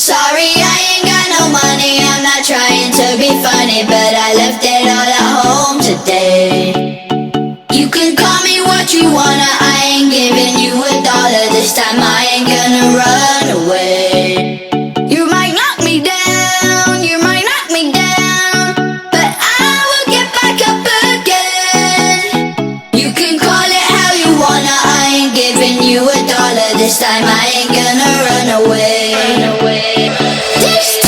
Sorry, I ain't got no money, I'm not trying to be funny, but I left it all at home today. You can call me what you wanna, I ain't giving you $1 this time, I ain't gonna run away. You might knock me down, you might knock me down, but I will get back up again. You can call it how you wanna, I ain't giving you $1 this time, I ain't gonna run away. This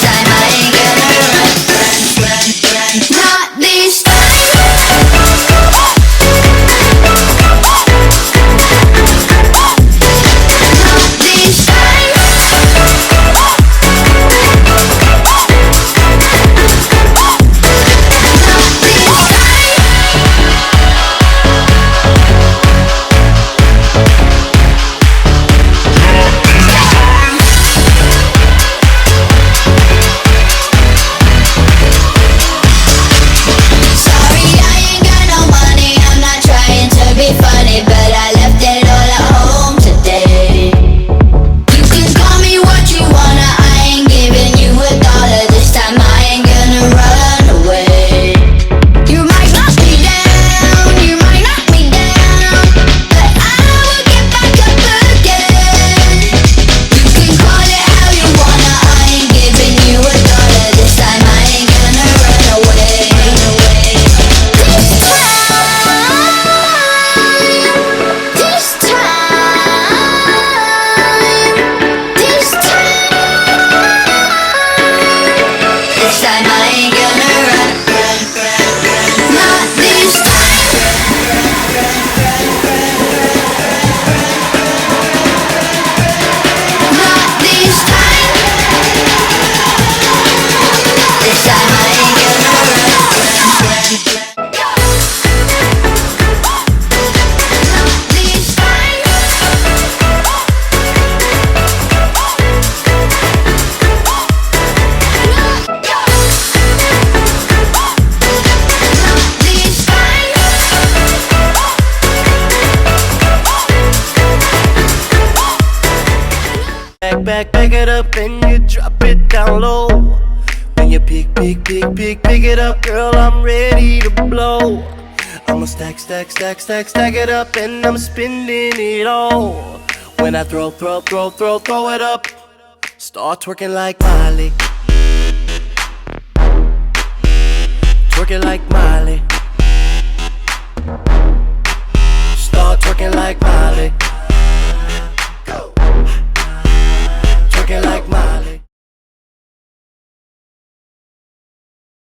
time I ain't gonna run. Not this time. Not this time. Funny, but I left it all at home today. You can call me what you wanna, I ain't giving you $1 this time, I ain't gonna run away. You might knock me down, you might knock me down, but I will get back up again. You can call it how you wanna, I ain't giving you $1 this time, I ain't gonna run away. This time I ain't gonna run. Not this time. Not this time. This time I ain't gonna run. Not this time. Back it up and you drop it down low. When you pick it up, girl, I'm ready to blow. I'ma stack it up and I'm spending it all. When I throw it up, start twerking like Miley. Twerking like Miley.